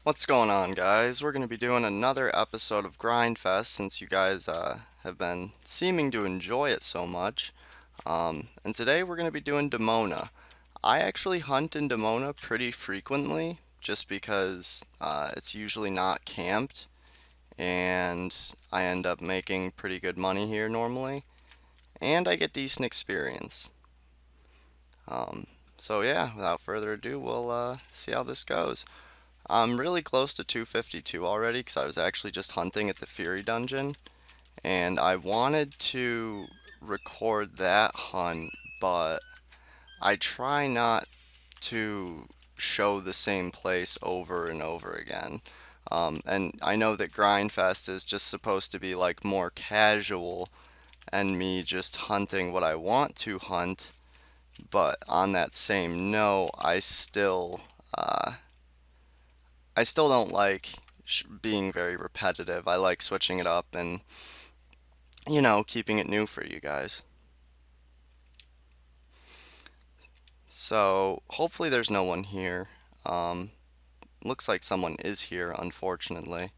What's going on, guys? We're going to be doing another episode of Grindfest since you guys have been seeming to enjoy it so much. And today we're going to be doing Demona. I actually hunt in Demona pretty frequently just because it's usually not camped and I end up making pretty good money here normally and I get decent experience. Um, so yeah, without further ado, we'll see how this goes. I'm really close to 252 already because I was actually just hunting at the Fury Dungeon and I wanted to record that hunt, but I try not to show the same place over and over again. And I know that Grindfest is just supposed to be like more casual and me just hunting what I want to hunt, but on that same note, uh, I still don't like being very repetitive. I like switching it up and, keeping it new for you guys. So, hopefully there's no one here. Um, Looks like someone is here, unfortunately.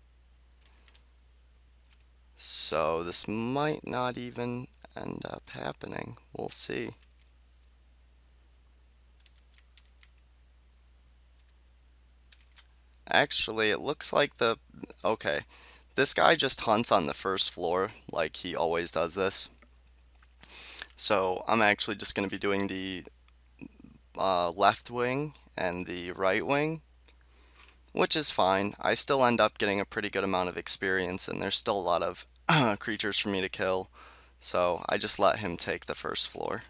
So, this might not even end up happening. We'll see. Actually, it looks like Okay. This guy just hunts on the first floor, like he always does this. So, I'm actually just going to be doing the left wing and the right wing, which is fine. I still end up getting a pretty good amount of experience, and there's still a lot of creatures for me to kill. So I just let him take the first floor.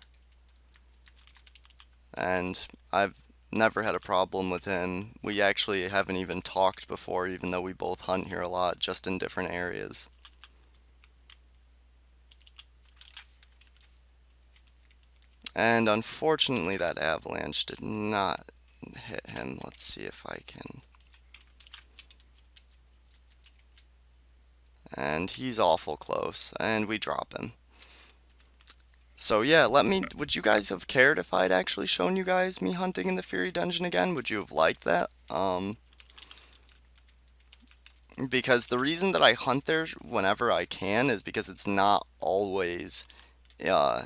And I've never had a problem with him. We actually haven't even talked before, even though we both hunt here a lot, just in different areas. And unfortunately, that avalanche did not hit him. Let's see if I can. And he's awful close, and we drop him. So yeah, would you guys have cared if I'd actually shown you guys me hunting in the Fury Dungeon again? Would you have liked that? Because the reason that I hunt there whenever I can is because it's not always uh,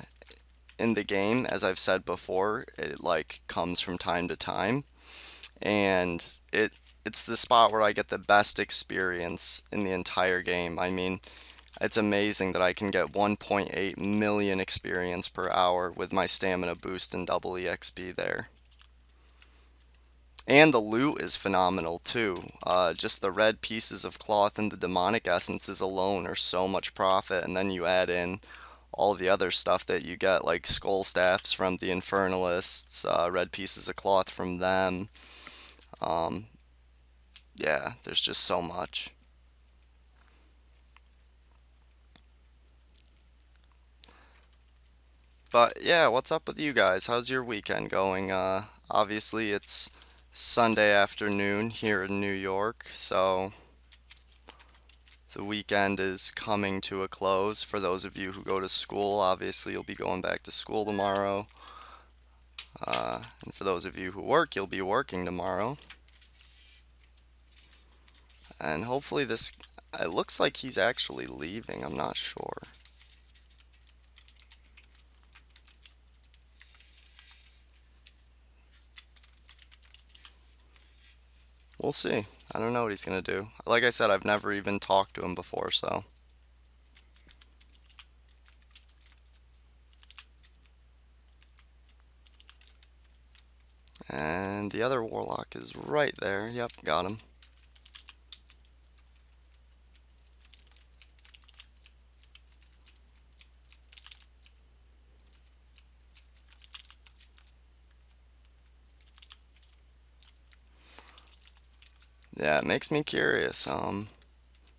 in the game, as I've said before. It like comes from time to time, and it's the spot where I get the best experience in the entire game. I mean, it's amazing that I can get 1.8 million experience per hour with my stamina boost and double EXP there. And the loot is phenomenal too. Just the red pieces of cloth and the demonic essences alone are so much profit, and then you add in all the other stuff that you get, like skull staffs from the Infernalists, red pieces of cloth from them. Um, yeah, there's just so much. But yeah, what's up with you guys? How's your weekend going? Obviously it's Sunday afternoon here in New York, so the weekend is coming to a close. For those of you who go to school, obviously you'll be going back to school tomorrow. And for those of you who work, you'll be working tomorrow. And hopefully it looks like he's actually leaving. I'm not sure. We'll see. I don't know what he's gonna do. Like I said, I've never even talked to him before, so. And the other Warlock is right there. Yep, got him. Yeah, it makes me curious.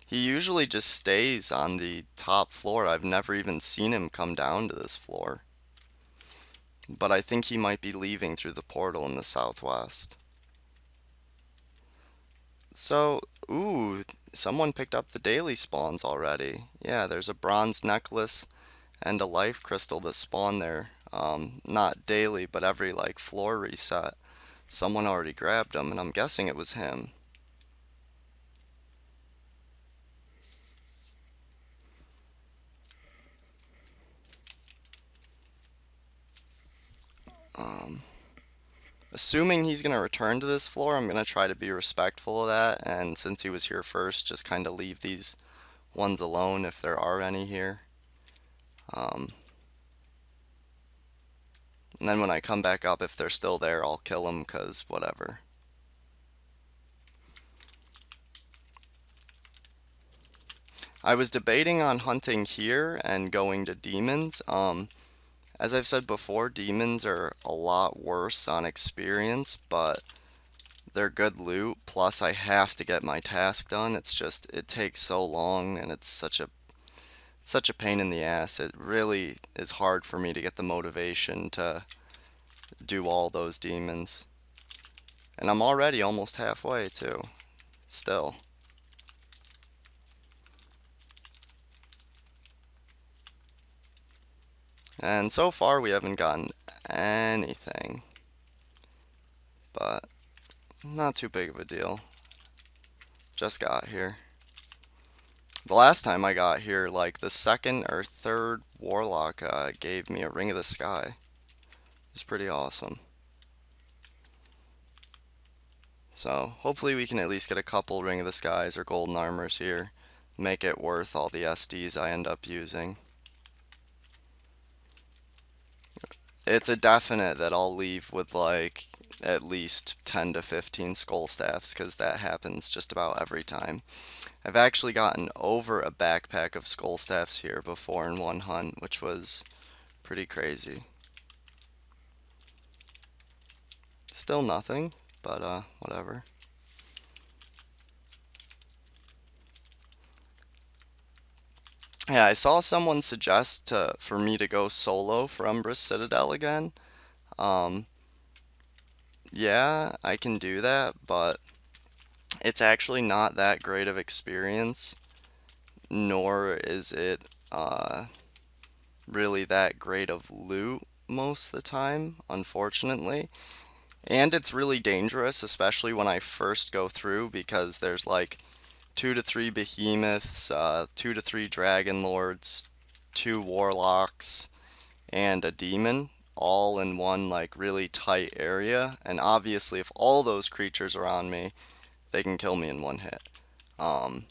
He usually just stays on the top floor. I've never even seen him come down to this floor. But I think he might be leaving through the portal in the southwest. So, ooh, someone picked up the daily spawns already. Yeah, there's a bronze necklace and a life crystal that spawn there. Not daily, but every like floor reset. Someone already grabbed them, and I'm guessing it was him. Assuming he's going to return to this floor, I'm going to try to be respectful of that, and since he was here first, just kind of leave these ones alone if there are any here. Um, and then when I come back up, if they're still there, I'll kill them, because whatever. I was debating on hunting here and going to demons. As I've said before, demons are a lot worse on experience, but they're good loot. Plus, I have to get my task done. It's just, it takes so long, and it's such a pain in the ass. It really is hard for me to get the motivation to do all those demons. And I'm already almost halfway, too. Still. And so far, we haven't gotten anything. But not too big of a deal. Just got here. The last time I got here, like the second or third Warlock gave me a Ring of the Sky. It was pretty awesome. So hopefully we can at least get a couple Ring of the Skies or Golden Armors here. Make it worth all the SDs I end up using. It's a definite that I'll leave with like at least 10 to 15 Skull Staffs, because that happens just about every time. I've actually gotten over a backpack of Skull Staffs here before in one hunt, which was pretty crazy. Still nothing, but whatever. Yeah, I saw someone suggest for me to go solo for Umbra's Citadel again. Um, yeah, I can do that, but it's actually not that great of experience, nor is it really that great of loot most of the time, unfortunately. And it's really dangerous, especially when I first go through, because there's like 2 to 3 behemoths, 2 to 3 dragon lords, 2 warlocks, and a demon, all in one like really tight area. And obviously, if all those creatures are on me, they can kill me in one hit. Um,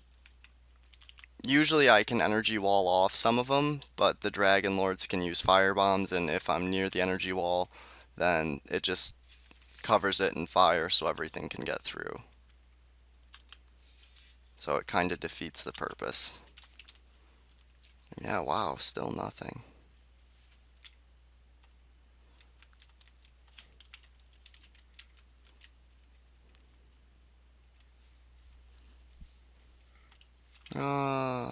Usually I can energy wall off some of them, but the dragon lords can use fire bombs, and if I'm near the energy wall, then it just covers it in fire so everything can get through. So it kind of defeats the purpose. Yeah, wow, still nothing. Uh,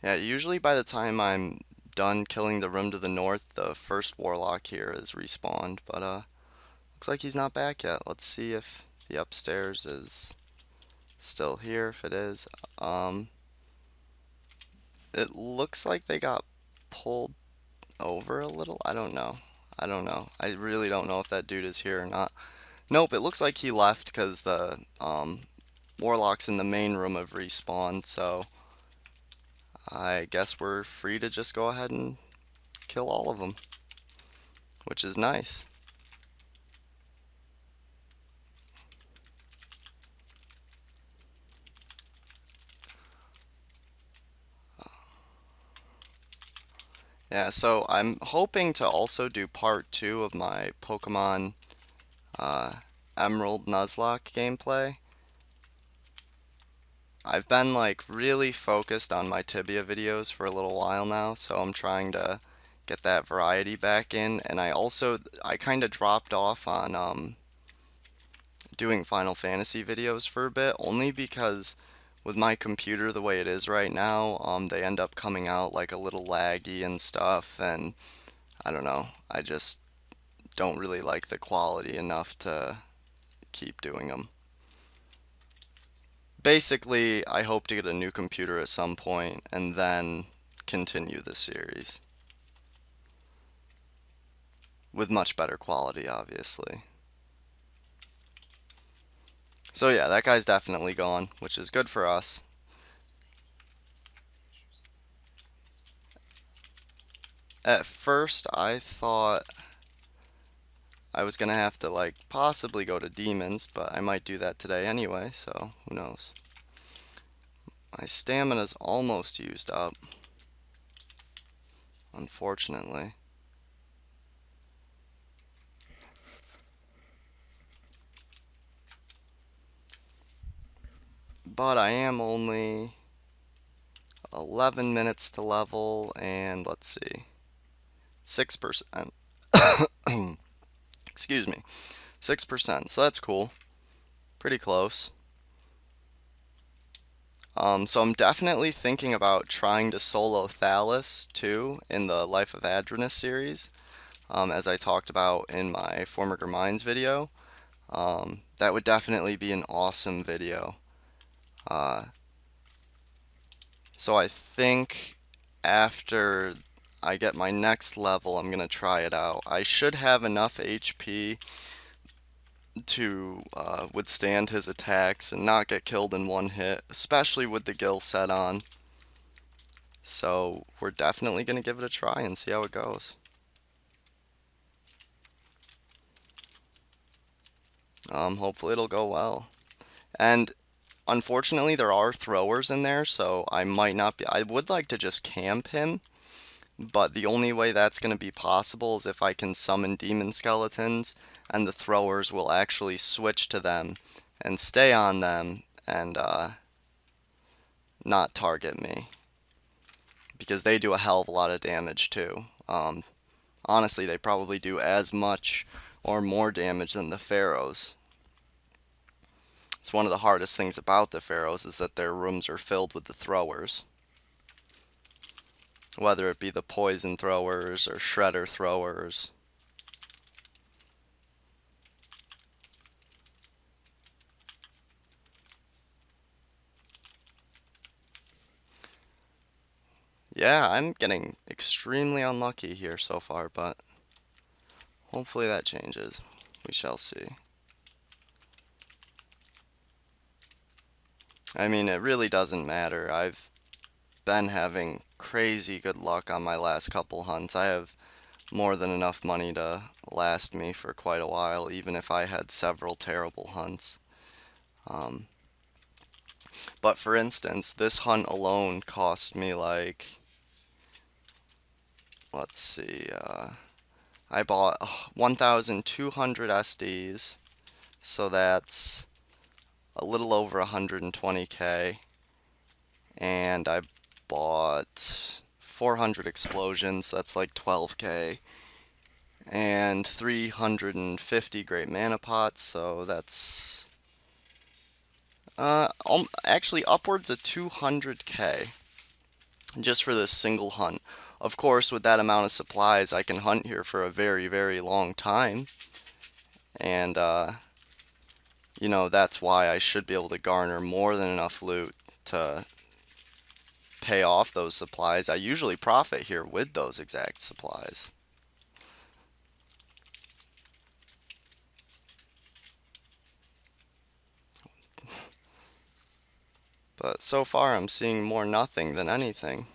yeah, usually by the time I'm done killing the room to the north, the first warlock here is respawned, but looks like he's not back yet. Let's see if the upstairs is still here. If it is, it looks like they got pulled over a little. I don't know. I don't know. I really don't know if that dude is here or not. Nope, it looks like he left because the warlocks in the main room have respawned, so I guess we're free to just go ahead and kill all of them, which is nice. Yeah, so I'm hoping to also do part 2 of my Pokemon uh, Emerald Nuzlocke gameplay. I've been like really focused on my Tibia videos for a little while now, so I'm trying to get that variety back in, and I kind of dropped off on doing Final Fantasy videos for a bit, only because with my computer the way it is right now, they end up coming out like a little laggy and stuff, and I don't know, I just don't really like the quality enough to keep doing them. Basically, I hope to get a new computer at some point and then continue the series with much better quality, obviously. So yeah, that guy's definitely gone, which is good for us. At first, I thought I was gonna have to, like, possibly go to demons, but I might do that today anyway, so who knows. My stamina's almost used up, unfortunately. But I am only 11 minutes to level, and let's see, 6%. Excuse me, 6%, so that's cool. Pretty close. So I'm definitely thinking about trying to solo Thalys too in the Life of Adronus series, as I talked about in my Former Minds video. That would definitely be an awesome video. Uh, so I think after I get my next level, I'm gonna try it out. I should have enough HP to withstand his attacks and not get killed in one hit, especially with the gill set on. So we're definitely going to give it a try and see how it goes. Hopefully it'll go well. And unfortunately there are throwers in there, so I might not be... I would like to just camp him, but the only way that's going to be possible is if I can summon demon skeletons, and the throwers will actually switch to them and stay on them and not target me. Because they do a hell of a lot of damage too. Honestly, they probably do as much or more damage than the pharaohs. It's one of the hardest things about the pharaohs is that their rooms are filled with the throwers. Whether it be the poison throwers or shredder throwers. Yeah, I'm getting extremely unlucky here so far, but hopefully that changes. We shall see. I mean, it really doesn't matter. I've been having crazy good luck on my last couple hunts. I have more than enough money to last me for quite a while, even if I had several terrible hunts. But for instance, this hunt alone cost me like, let's see, I bought 1,200 SDs, so that's a little over 120k, and I bought 400 explosions, that's like 12k, and 350 great mana pots, so that's actually upwards of 200k just for this single hunt. Of course, with that amount of supplies, I can hunt here for a very, very long time, and you know, that's why I should be able to garner more than enough loot to pay off those supplies. I usually profit here with those exact supplies. But so far I'm seeing more nothing than anything.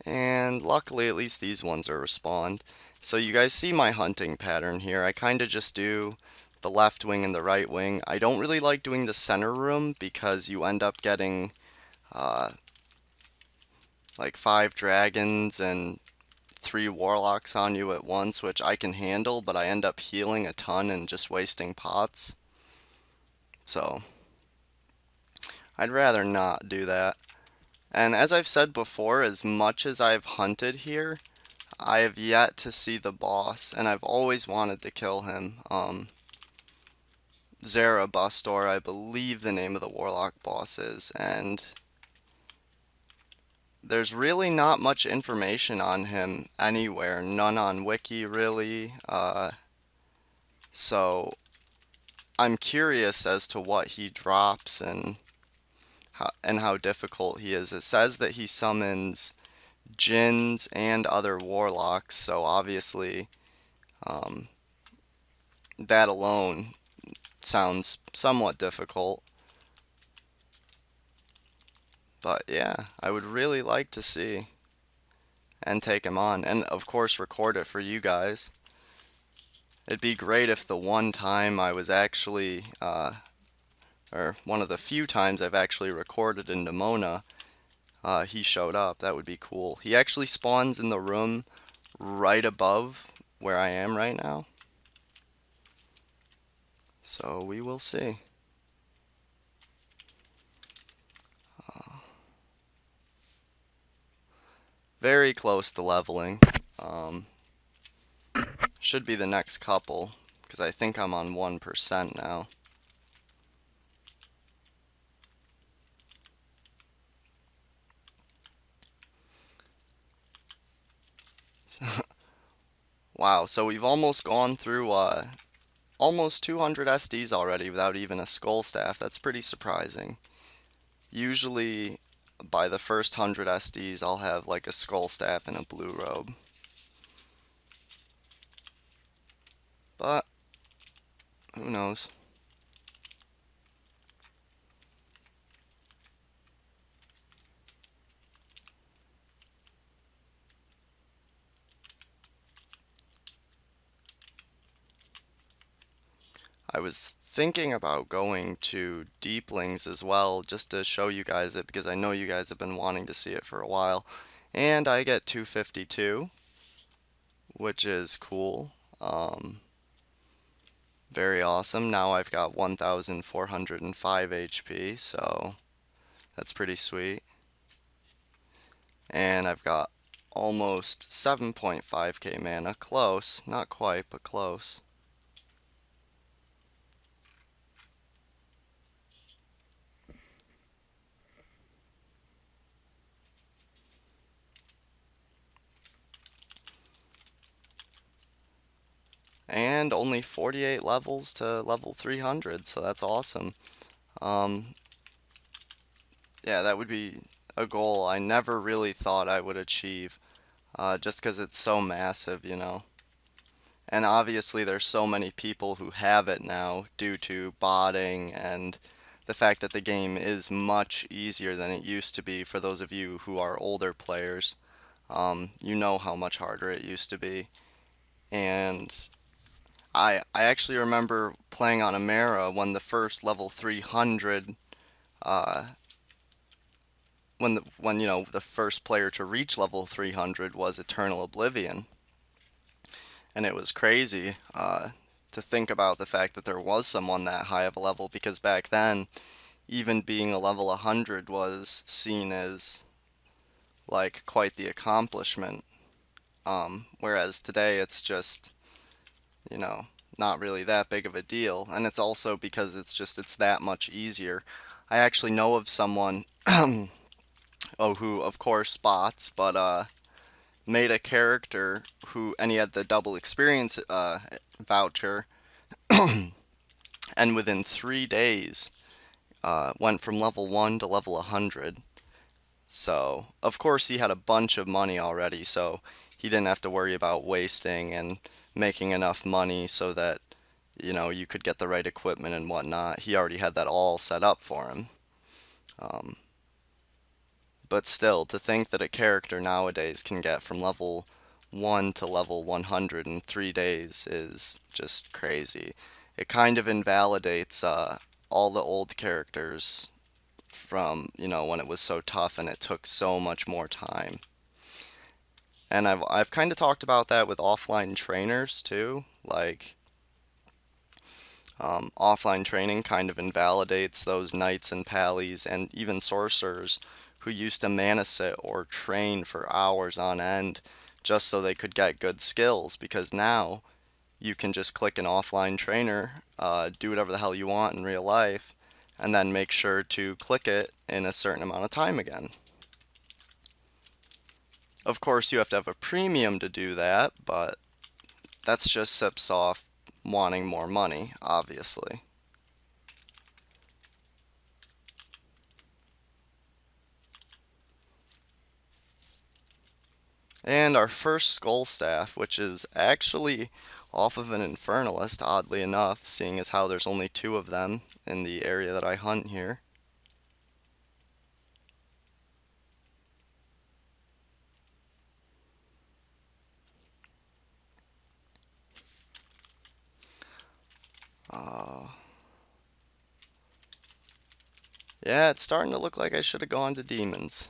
And luckily at least these ones are respawned. So you guys see my hunting pattern here. I kind of just do the left wing and the right wing. I don't really like doing the center room because you end up getting like 5 dragons and 3 warlocks on you at once, which I can handle, but I end up healing a ton and just wasting pots. So I'd rather not do that. And as I've said before, as much as I've hunted here, I have yet to see the boss, and I've always wanted to kill him. Zarabastor, I believe the name of the warlock boss is, and there's really not much information on him anywhere, none on Wiki really, so I'm curious as to what he drops, and and how difficult he is. It says that he summons djinns and other warlocks, so obviously um, that alone sounds somewhat difficult. But yeah, I would really like to see and take him on, and of course record it for you guys. It'd be great if the one time I was actually, or one of the few times I've actually recorded in Demona, he showed up. That would be cool. He actually spawns in the room right above where I am right now. So we will see. Very close to leveling. Um, should be the next couple, because I think I'm on 1% now. Wow, so we've almost gone through almost 200 SDs already without even a skull staff. That's pretty surprising. Usually by the first 100 SDs I'll have like a skull staff and a blue robe. But who knows? I was thinking about going to Deeplings as well, just to show you guys it, because I know you guys have been wanting to see it for a while. And I get 252, which is cool. Very awesome. Now I've got 1,405 HP, so that's pretty sweet. And I've got almost 7.5k mana. Close. Not quite, but close. And only 48 levels to level 300, so that's awesome. Um, yeah, that would be a goal I never really thought I would achieve, just because it's so massive, you know. And obviously there's so many people who have it now due to botting and the fact that the game is much easier than it used to be. For those of you who are older players, you know how much harder it used to be. And I actually remember playing on Amera when the first level 300, uh, when you know the first player to reach level 300 was Eternal Oblivion, and it was crazy to think about the fact that there was someone that high of a level, because back then even being a level 100 was seen as like quite the accomplishment. Whereas today it's just, you know, not really that big of a deal. And it's also because it's that much easier. I actually know of someone, oh, who of course bots, but made a character and he had the double experience voucher, and within 3 days went from level 1 to level 100. So, of course, he had a bunch of money already, so he didn't have to worry about wasting and making enough money so that, you know, you could get the right equipment and whatnot. He already had that all set up for him. Um, but still, to think that a character nowadays can get from level 1 to level 100 in 3 days is just crazy. It kind of invalidates all the old characters from, you know, when it was so tough and it took so much more time. And I've kind of talked about that with offline trainers too. Like, offline training kind of invalidates those knights and pallies and even sorcerers who used to mana sit or train for hours on end just so they could get good skills, because now you can just click an offline trainer, do whatever the hell you want in real life, and then make sure to click it in a certain amount of time again. Of course, you have to have a premium to do that, but that's just Sipsoft wanting more money, obviously. And our first skull staff, which is actually off of an Infernalist, oddly enough, seeing as how there's only two of them in the area that I hunt here. Uh, yeah, it's starting to look like I should have gone to demons.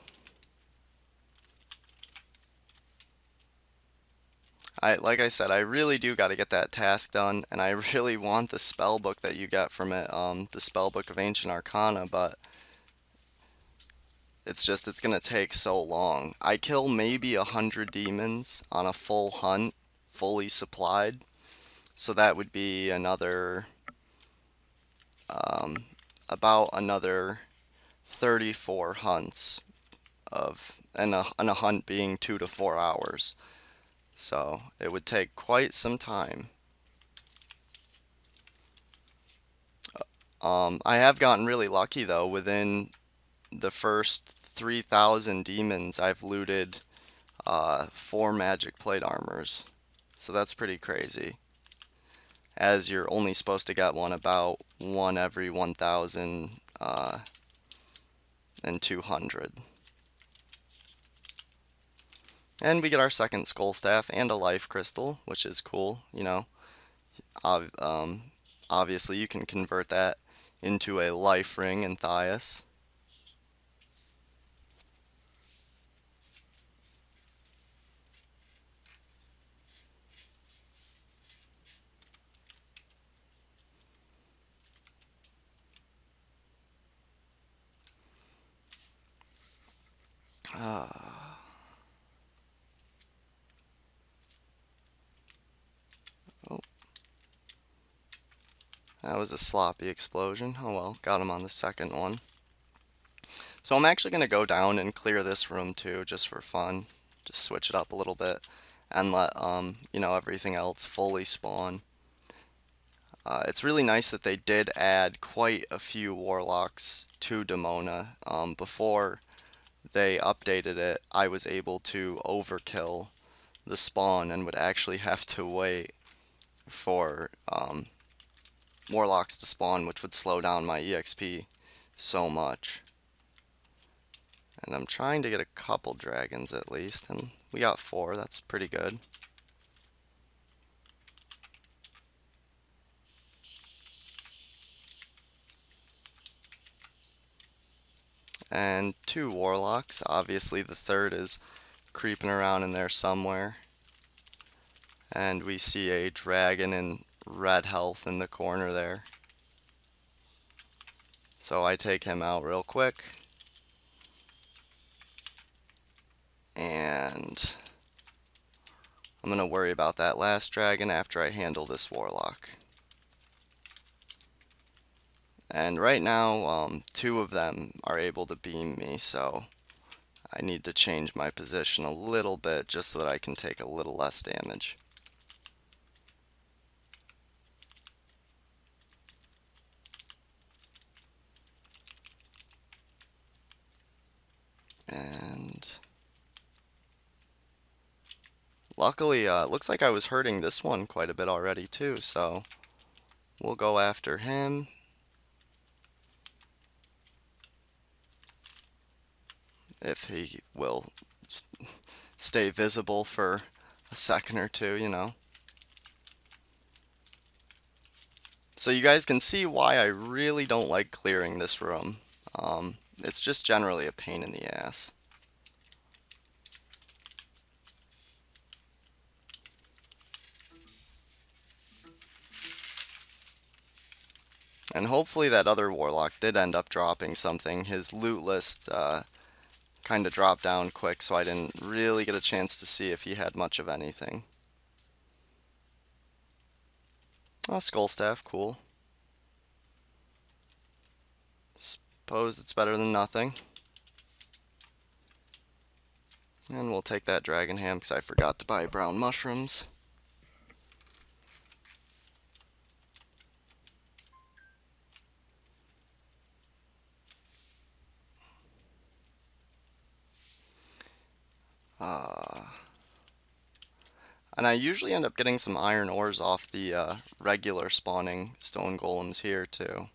Like I said, I really do got to get that task done, and I really want the spell book that you get from it, the spell book of Ancient Arcana, but it's gonna take so long. I kill maybe 100 demons on a full hunt, fully supplied, so that would be another, um, about another 34 hunts and a hunt being 2 to 4 hours. So it would take quite some time. I have gotten really lucky though. Within the first 3,000 demons, I've looted 4 magic plate armors. So that's pretty crazy. As you're only supposed to get one about one every 1,000 and 200. And we get our second skull staff and a life crystal, which is cool. Ob obviously you can convert that into a life ring in Thias. Ah, oh, that was a sloppy explosion. Oh well, got him on the second one. So I'm actually going to go down and clear this room too, just for fun. Just switch it up a little bit and let, everything else fully spawn. It's really nice that they did add quite a few Warlocks to Demona. Before they updated it, I was able to overkill the spawn and would actually have to wait for Warlocks to spawn, which would slow down my EXP so much. And I'm trying to get a couple dragons at least, and we got 4, that's pretty good. And 2 Warlocks, obviously the third is creeping around in there somewhere. And we see a dragon in red health in the corner there. So I take him out real quick. And I'm going to worry about that last dragon after I handle this Warlock. And right now, 2 of them are able to beam me, so I need to change my position a little bit just so that I can take a little less damage. And luckily, it looks like I was hurting this one quite a bit already too, so we'll go after him. If he will stay visible for a second or two. So you guys can see why I really don't like clearing this room. It's just generally a pain in the ass. And hopefully that other Warlock did end up dropping something. His loot list kind of dropped down quick, so I didn't really get a chance to see if he had much of anything. Oh, Skull Staff, cool. Suppose it's better than nothing. And we'll take that dragon ham because I forgot to buy brown mushrooms. Uh, And I usually end up getting some iron ores off the regular spawning stone golems here too.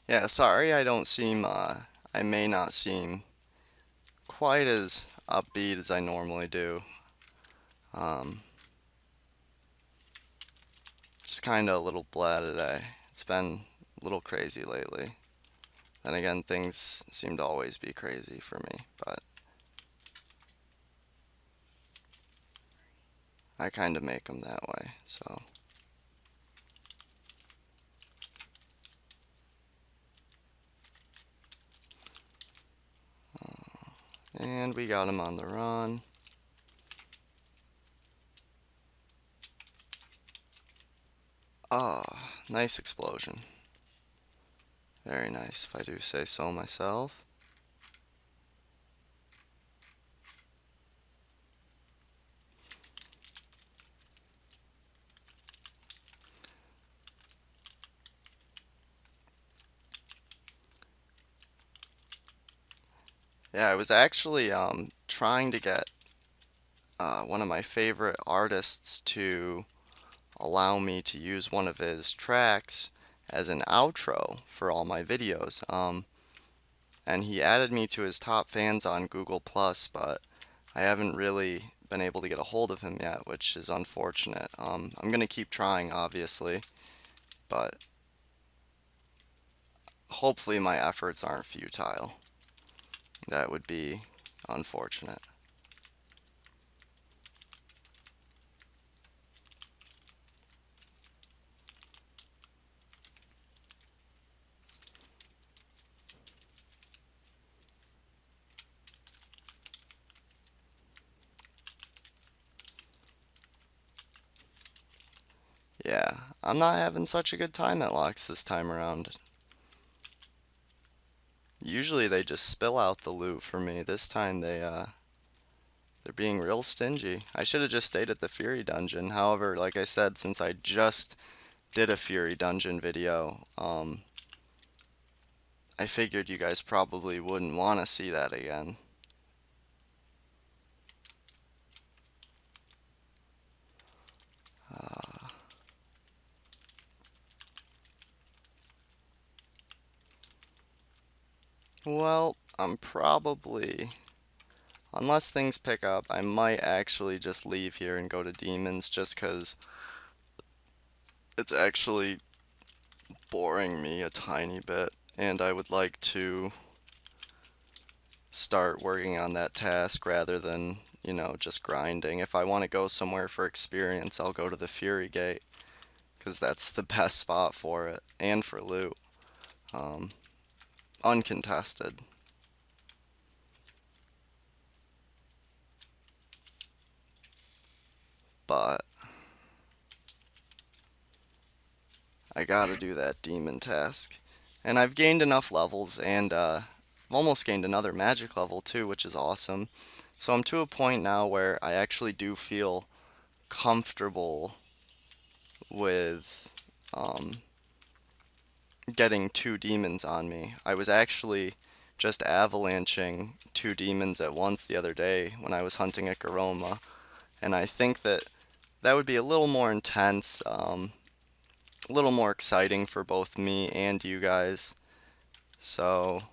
Yeah, sorry I may not seem quite as upbeat as I normally do. Um, just kind of a little blah today. It's been a little crazy lately. Then again, things seem to always be crazy for me, but I kind of make them that way, so. And we got him on the run. Ah, nice explosion. Very nice, if I do say so myself. Yeah, I was actually trying to get one of my favorite artists to allow me to use one of his tracks as an outro for all my videos. And he added me to his top fans on Google Plus, but I haven't really been able to get a hold of him yet, which is unfortunate. I'm gonna keep trying, obviously, but hopefully my efforts aren't futile. That would be unfortunate. Yeah, I'm not having such a good time at Locks this time around. Usually they just spill out the loot for me. This time they're being real stingy. I should have just stayed at the Fury dungeon. However, like I said, since I just did a Fury dungeon video, I figured you guys probably wouldn't want to see that again. Well, I'm probably, unless things pick up, I might actually just leave here and go to Demons just 'cause it's actually boring me a tiny bit, and I would like to start working on that task rather than, just grinding. If I want to go somewhere for experience, I'll go to the Fury Gate, because that's the best spot for it, and for loot. Um, Uncontested. But I gotta do that demon task. And I've gained enough levels, and I've almost gained another magic level too, which is awesome. So I'm to a point now where I actually do feel comfortable with getting two demons on me. I was actually just avalanching two demons at once the other day when I was hunting at Garoma, and I think that that would be a little more intense, a little more exciting for both me and you guys. So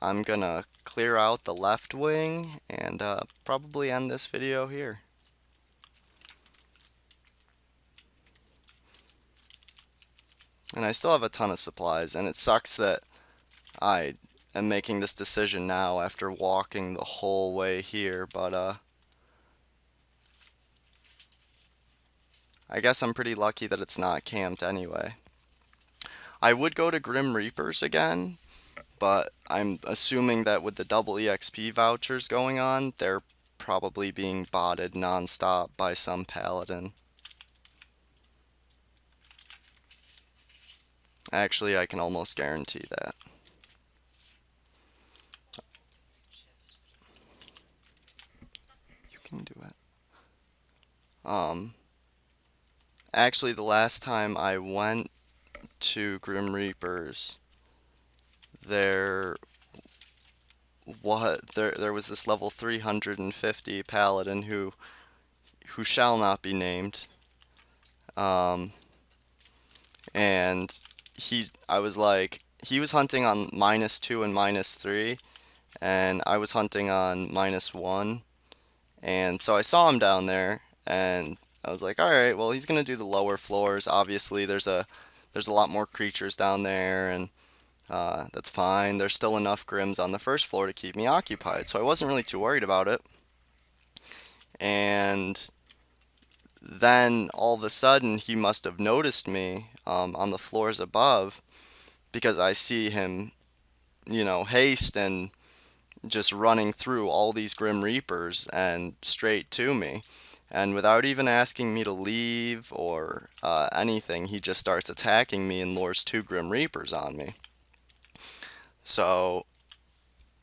I'm gonna clear out the left wing and probably end this video here. And I still have a ton of supplies, and it sucks that I am making this decision now after walking the whole way here, but I guess I'm pretty lucky that it's not camped anyway. I would go to Grim Reapers again, but I'm assuming that with the double EXP vouchers going on, they're probably being botted nonstop by some paladin. Actually, I can almost guarantee that. You can do it. Um, Actually, the last time I went to Grim Reapers, there there was this level 350 paladin who shall not be named. Um, and I was like, he was hunting on -2 and -3, and I was hunting on -1. And so I saw him down there, and I was like, all right, well, he's gonna do the lower floors. Obviously, there's a lot more creatures down there, and that's fine. There's still enough Grims on the first floor to keep me occupied, so I wasn't really too worried about it. And then all of a sudden, he must have noticed me on the floors above because I see him, haste and just running through all these Grim Reapers and straight to me. And without even asking me to leave or anything, he just starts attacking me and lures two Grim Reapers on me. So,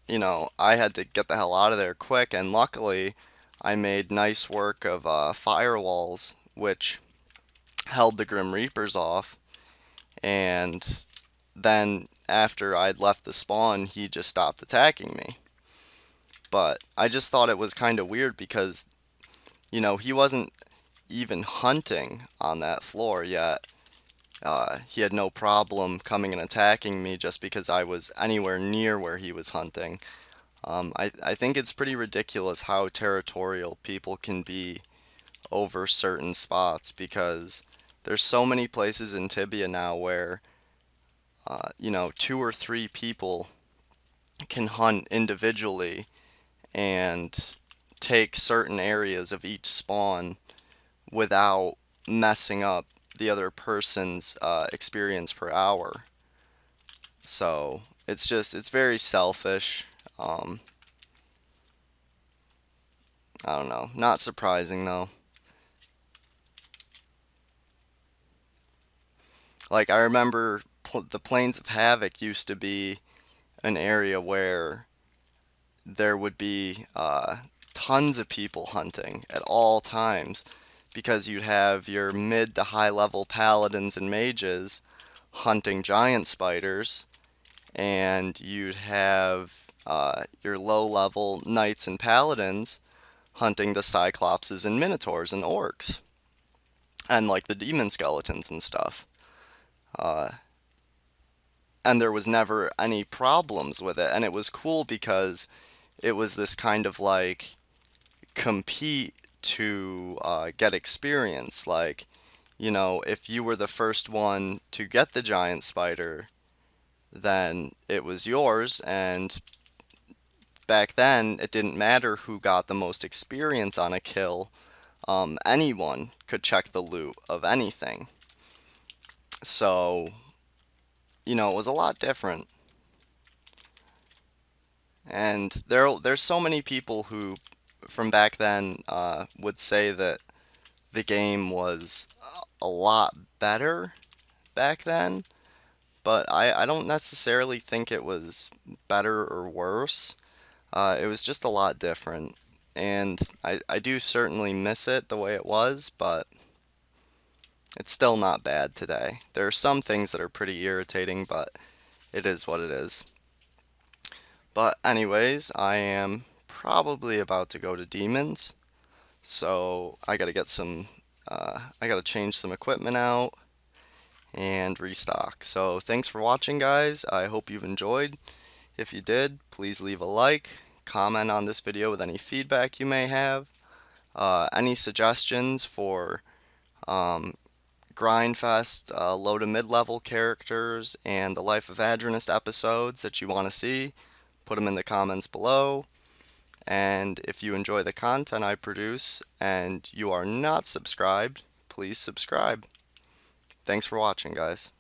I had to get the hell out of there quick, and luckily, I made nice work of firewalls, which held the Grim Reapers off. And then, after I'd left the spawn, he just stopped attacking me. But I just thought it was kind of weird because, he wasn't even hunting on that floor yet. He had no problem coming and attacking me just because I was anywhere near where he was hunting. I think it's pretty ridiculous how territorial people can be over certain spots because there's so many places in Tibia now where, two or three people can hunt individually and take certain areas of each spawn without messing up the other person's experience per hour. So it's very selfish. Um, I don't know. Not surprising though. Like I remember the Plains of Havoc used to be an area where there would be tons of people hunting at all times because you'd have your mid to high level paladins and mages hunting giant spiders, and you'd have your low level knights and paladins hunting the cyclopses and minotaurs and orcs, and like the demon skeletons and stuff. Uh, and there was never any problems with it, and it was cool because it was this kind of like compete to get experience. Like, if you were the first one to get the giant spider, then it was yours. And back then, it didn't matter who got the most experience on a kill. Anyone could check the loot of anything. So, it was a lot different. And there's so many people who, from back then, would say that the game was a lot better back then, but I don't necessarily think it was better or worse. It was just a lot different. And I do certainly miss it the way it was, but it's still not bad today. There are some things that are pretty irritating, but it is what it is. But, anyways, I am probably about to go to Demons, so I gotta get I gotta change some equipment out and restock. So thanks for watching, guys. I hope you've enjoyed. If you did, please leave a like, comment on this video with any feedback you may have, any suggestions for Grindfest low to mid-level characters and the Life of Adronus episodes that you want to see, put them in the comments below. And if you enjoy the content I produce and you are not subscribed, please subscribe. Thanks for watching, guys.